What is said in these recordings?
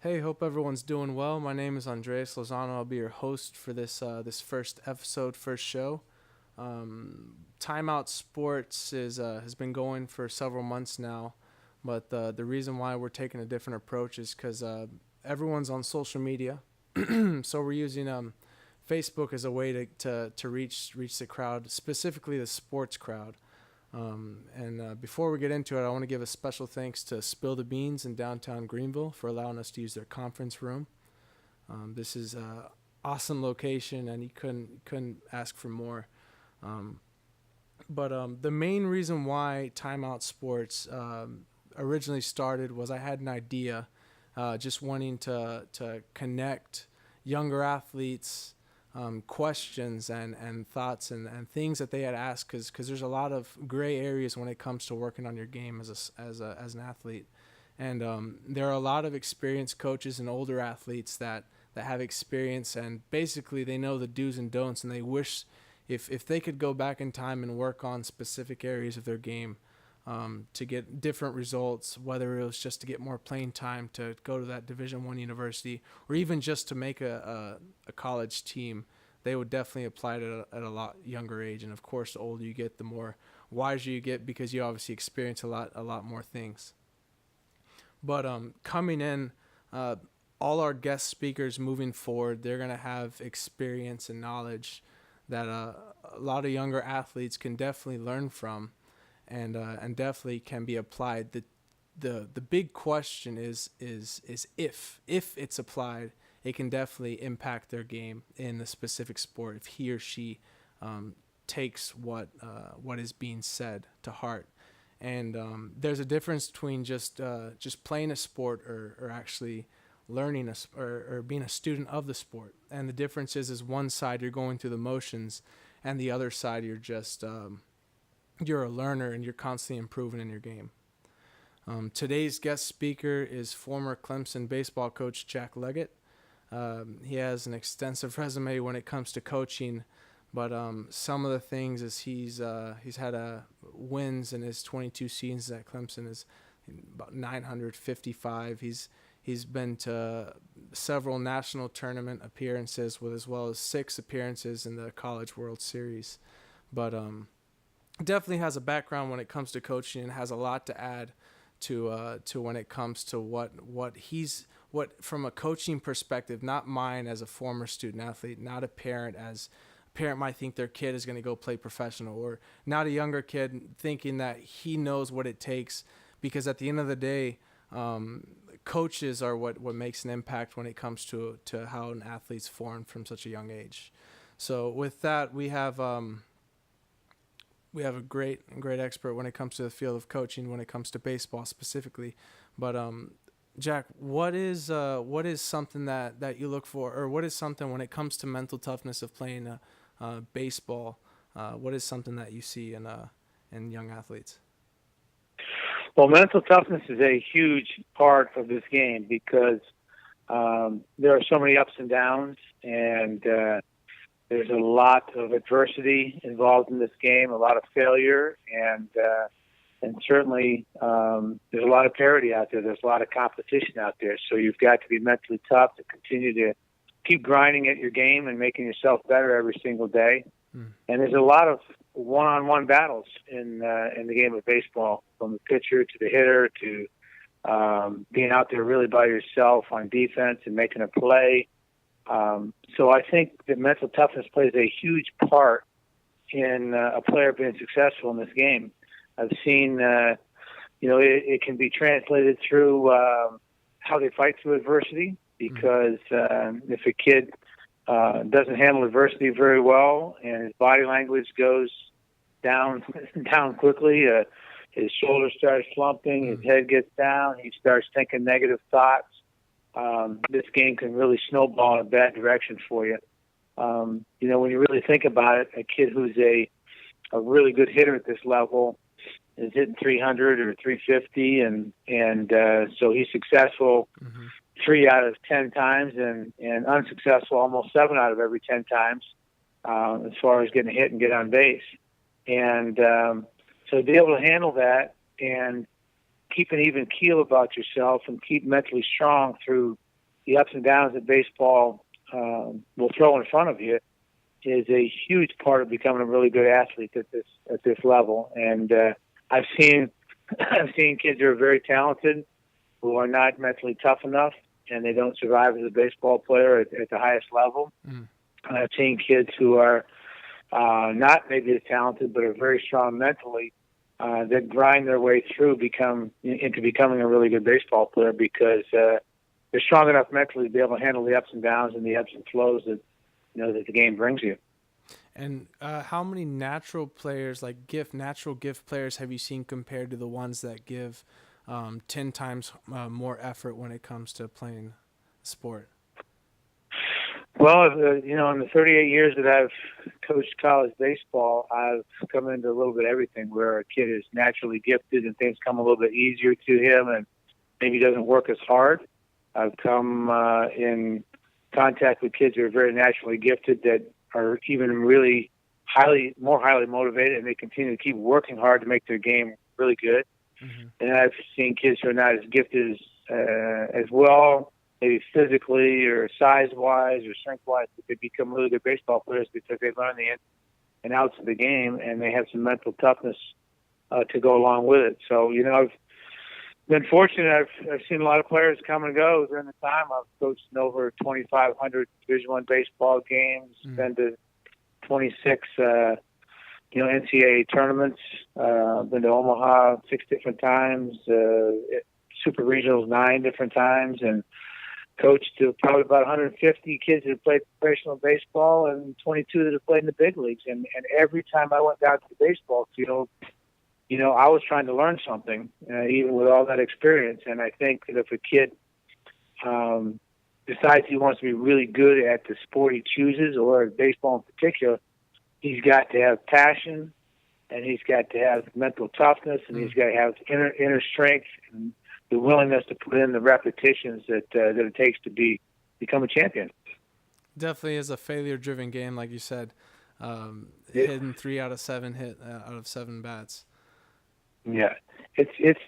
Hey, hope everyone's doing well. My name is Andres Lozano. I'll be your host for this first episode, first show. TimeOut Sports has been going for several months now, but the reason why we're taking a different approach is because everyone's on social media, so we're using Facebook as a way to reach the crowd, specifically the sports crowd. And before we get into it, I want to give a special thanks to Spill the Beans in downtown Greenville for allowing us to use their conference room. This is an awesome location, and you couldn't ask for more. Um, but the main reason why Timeout Sports originally started was I had an idea, just wanting to connect younger athletes, questions and thoughts and things that they had asked, because there's a lot of gray areas when it comes to working on your game as an athlete. And there are a lot of experienced coaches and older athletes that have experience, and basically they know the do's and don'ts, and they wish if they could go back in time and work on specific areas of their game, to get different results, whether it was just to get more playing time to go to that Division I university, or even just to make a college team. They would definitely apply it at a lot younger age. And of course, the older you get, the more wiser you get, because you obviously experience a lot more things. But coming in, all our guest speakers moving forward, they're gonna have experience and knowledge that a lot of younger athletes can definitely learn from, and definitely can be applied. The big question is if it's applied, it can definitely impact their game in the specific sport if he or she takes what is being said to heart. And there's a difference between just playing a sport, or actually learning or being a student of the sport. And the difference is one side you're going through the motions, and the other side you're a learner, and you're constantly improving in your game. Today's guest speaker is former Clemson baseball coach Jack Leggett. He has an extensive resume when it comes to coaching, but some of the things is he's had wins in his 22 seasons at Clemson is about 955. He's been to several national tournament appearances, with as well as 6 appearances in the College World Series. But definitely has a background when it comes to coaching, and has a lot to add to when it comes to what from a coaching perspective, not mine as a former student athlete, not a parent, as a parent might think their kid is going to go play professional, or not a younger kid thinking that he knows what it takes, because at the end of the day, coaches are what makes an impact when it comes to how an athlete's formed from such a young age. So with that, we have a great expert when it comes to the field of coaching, when it comes to baseball specifically. But Jack, what is something that you look for, or what is something when it comes to mental toughness of playing baseball? What is something that you see in young athletes? Well, mental toughness is a huge part of this game, because there are so many ups and downs, and there's a lot of adversity involved in this game, a lot of failure, and certainly there's a lot of parity out there. There's a lot of competition out there. So you've got to be mentally tough to continue to keep grinding at your game and making yourself better every single day. And there's a lot of one-on-one battles in the game of baseball, from the pitcher to the hitter to being out there really by yourself on defense and making a play. So I think that mental toughness plays a huge part in a player being successful in this game. I've seen, it can be translated through how they fight through adversity, because if a kid doesn't handle adversity very well, and his body language goes down quickly, his shoulders start slumping, his head gets down, he starts thinking negative thoughts, this game can really snowball in a bad direction for you. When you really think about it, a kid who's a really good hitter at this level is hitting 300 or 350, and so he's successful 3 out of 10 times, and unsuccessful almost 7 out of every 10 times, as far as getting hit and get on base. And so to be able to handle that and keep an even keel about yourself and keep mentally strong through the ups and downs that baseball will throw in front of you is a huge part of becoming a really good athlete at this level. And I've seen kids who are very talented who are not mentally tough enough, and they don't survive as a baseball player at the highest level. Mm. I've seen kids who are not maybe as talented but are very strong mentally that grind their way through into becoming a really good baseball player because they're strong enough mentally to be able to handle the ups and downs and the ebbs and flows that that the game brings you. And how many natural players, like natural gift players, have you seen compared to the ones that give 10 times more effort when it comes to playing sport? Well, in the 38 years that I've coached college baseball, I've come into a little bit of everything where a kid is naturally gifted and things come a little bit easier to him and maybe doesn't work as hard. I've come in contact with kids who are very naturally gifted that are even really more highly motivated, and they continue to keep working hard to make their game really good. Mm-hmm. And I've seen kids who are not as gifted as well, maybe physically or size-wise or strength-wise, but they become really good baseball players because they learn the ins and outs of the game, and they have some mental toughness to go along with it. So, I've been fortunate. I've seen a lot of players come and go during the time. I've coached in over 2,500 Division I baseball games, been to 26 NCAA tournaments, been to Omaha 6 different times, super regionals 9 different times, and coached to probably about 150 kids that have played professional baseball and 22 that have played in the big leagues. And every time I went down to the baseball field, I was trying to learn something, even with all that experience. And I think that if a kid decides he wants to be really good at the sport he chooses, or baseball in particular, he's got to have passion, and he's got to have mental toughness, and he's got to have inner strength and the willingness to put in the repetitions that it takes to become a champion. Definitely is a failure-driven game, like you said. Hitting 3 out of 7 out of 7 bats. Yeah,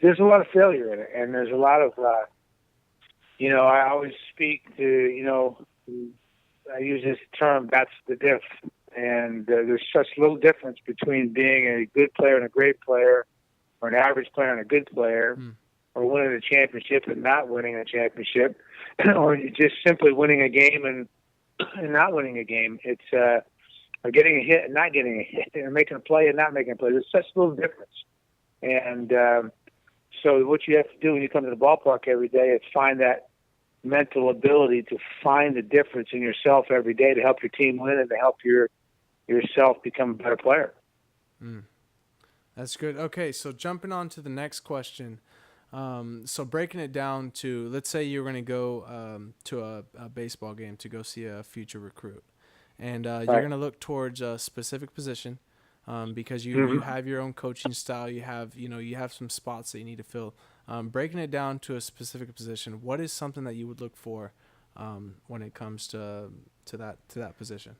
there's a lot of failure in it, and there's a lot of I always speak to I use this term, that's the diff, and there's such little difference between being a good player and a great player, or an average player and a good player, or winning a championship and not winning a championship, or just simply winning a game and not winning a game. It's or getting a hit and not getting a hit, or making a play and not making a play. There's such little difference. And so what you have to do when you come to the ballpark every day is find that mental ability to find the difference in yourself every day to help your team win and to help yourself become a better player. That's good. Okay, so jumping on to the next question. So breaking it down to, let's say you're going to go to a baseball game to go see a future recruit, and you're going to look towards a specific position. Because you have your own coaching style, you have some spots that you need to fill. Breaking it down to a specific position, what is something that you would look for when it comes to that position?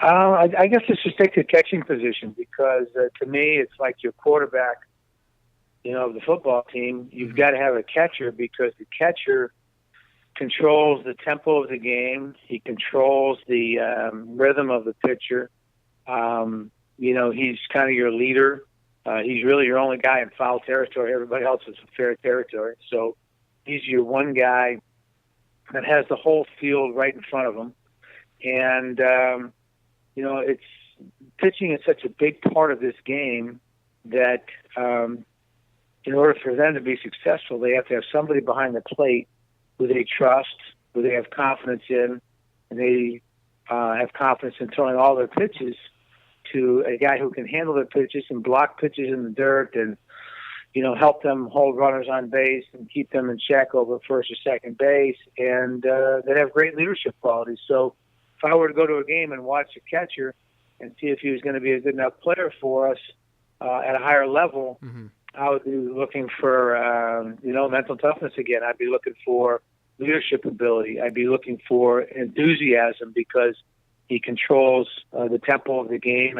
I guess let's just take the catching position, because to me it's like your quarterback, of the football team. You've got to have a catcher, because the catcher controls the tempo of the game. He controls the rhythm of the pitcher. He's kind of your leader. He's really your only guy in foul territory. Everybody else is in fair territory. So he's your one guy that has the whole field right in front of him. And, it's pitching is such a big part of this game that in order for them to be successful, they have to have somebody behind the plate who they trust, who they have confidence in, and they have confidence in throwing all their pitches to a guy who can handle their pitches and block pitches in the dirt and, help them hold runners on base and keep them in check over first or second base, and that have great leadership qualities. So if I were to go to a game and watch a catcher and see if he was going to be a good enough player for us at a higher level, I would be looking for, mental toughness again. I'd be looking for leadership ability. I'd be looking for enthusiasm, because he controls the tempo of the game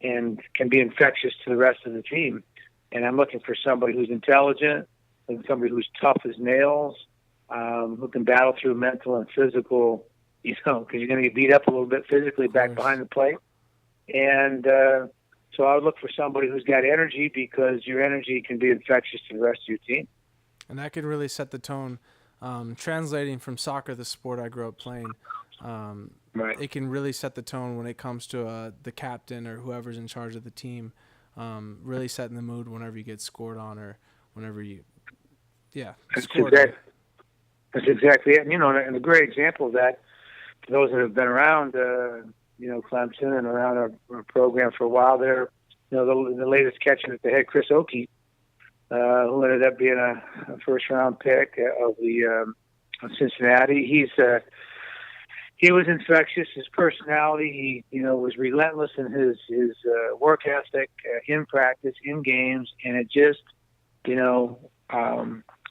and can be infectious to the rest of the team. And I'm looking for somebody who's intelligent, and somebody who's tough as nails, who can battle through mental and physical, because you're going to get beat up a little bit physically back behind the plate. And so I would look for somebody who's got energy, because your energy can be infectious to the rest of your team. And that could really set the tone. Translating from soccer, the sport I grew up playing, Right. it can really set the tone when it comes to the captain or whoever's in charge of the team, really setting the mood whenever you get scored on or whenever you, scored on. That's exactly it. And, and a great example of that, for those that have been around, Clemson and around our program for a while there, the latest catcher that they had, Chris Oakey, who ended up being a first-round pick of of Cincinnati. He was infectious. His personality, he was relentless in his work ethic, in practice, in games, and it just,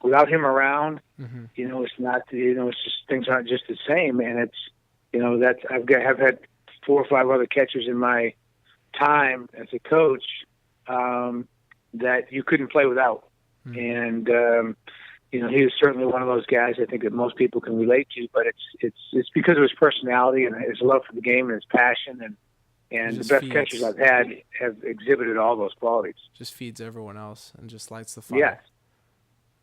without him around, it's not, it's just, things aren't just the same. And it's, that's I've had 4 or 5 other catchers in my time as a coach that you couldn't play without. And he was certainly one of those guys I think that most people can relate to. But it's because of his personality and his love for the game and his passion, and the best catchers I've had have exhibited all those qualities. Just feeds everyone else and just lights the fire.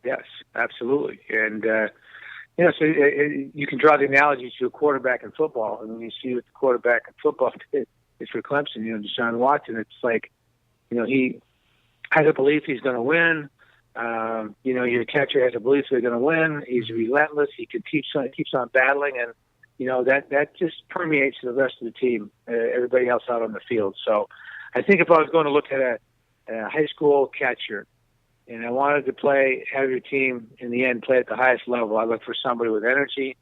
Yes, absolutely. And so you can draw the analogy to a quarterback in football, and when you see what the quarterback in football did is for Clemson, Deshaun Watson. It's like, he has a belief he's going to win. Your catcher has a belief they're going to win. He's relentless. He keeps on battling, and that just permeates the rest of the team, everybody else out on the field. So, I think if I was going to look at a high school catcher, and I wanted to have your team in the end play at the highest level, I look for somebody with energy,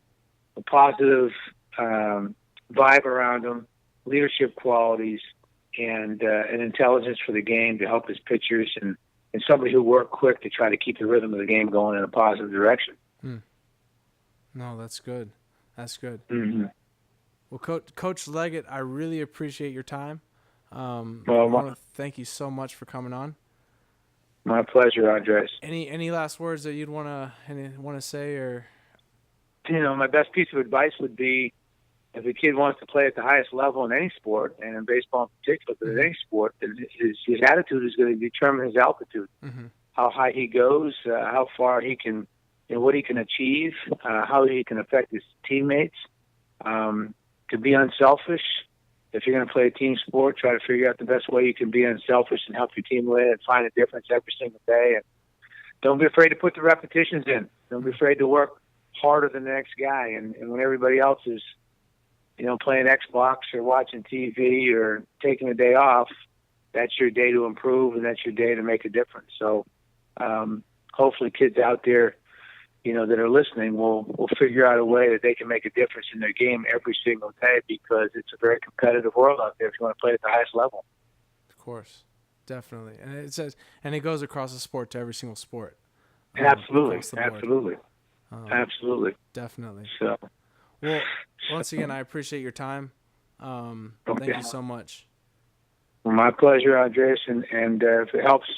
a positive vibe around them, leadership qualities, and an intelligence for the game to help his pitchers, and somebody who worked quick to try to keep the rhythm of the game going in a positive direction. No, that's good. That's good. Mm-hmm. Well, Coach Leggett, I really appreciate your time. I want to thank you so much for coming on. My pleasure, Andres. Any last words that you'd want to say, or? My best piece of advice would be, if a kid wants to play at the highest level in any sport, and in baseball in particular, but in any sport, his attitude is going to determine his altitude. How high he goes, how far he can, what he can achieve, how he can affect his teammates. To be unselfish. If you're going to play a team sport, try to figure out the best way you can be unselfish and help your team win and find a difference every single day. And don't be afraid to put the repetitions in. Don't be afraid to work harder than the next guy. And when everybody else is, playing Xbox or watching TV or taking a day off, that's your day to improve, and that's your day to make a difference. So hopefully kids out there, that are listening will figure out a way that they can make a difference in their game every single day, because it's a very competitive world out there if you want to play at the highest level. Of course. Definitely. And it goes across the sport to every single sport. Absolutely. Definitely. So, well, once again, I appreciate your time. Thank you so much. Well, my pleasure, Andres. And if it helps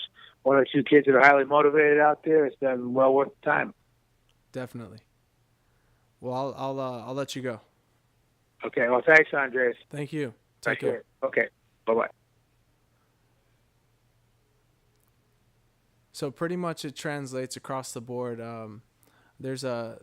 one or two kids that are highly motivated out there, it's been well worth the time. Definitely. Well, I'll let you go. Okay. Well, thanks, Andres. Thank you. Take care. Okay. Bye-bye. So pretty much it translates across the board. There's a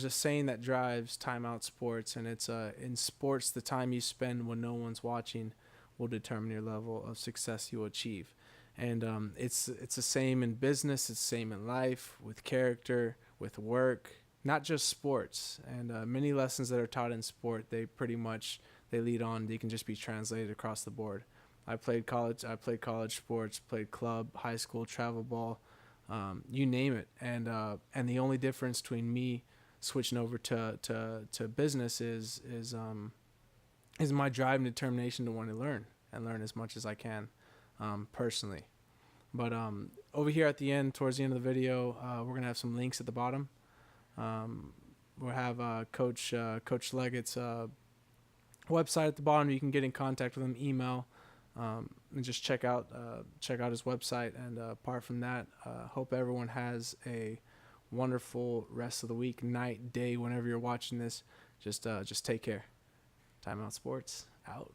saying that drives TimeOut Sports, and it's in sports, the time you spend when no one's watching will determine your level of success you achieve. And it's the same in business, it's the same in life, with character, with work, not just sports. And many lessons that are taught in sport, they lead on. They can just be translated across the board. I played college sports, played club, high school, travel ball, you name it. And the only difference between me switching over to business is my drive and determination to want to learn as much as I can, personally. But over here at the end, towards the end of the video, we're gonna have some links at the bottom. We'll have Coach Leggett's website at the bottom. You can get in contact with him, email, and just check out his website. And apart from that, hope everyone has a wonderful rest of the week, night, day, whenever you're watching this. Just take care. Timeout Sports out.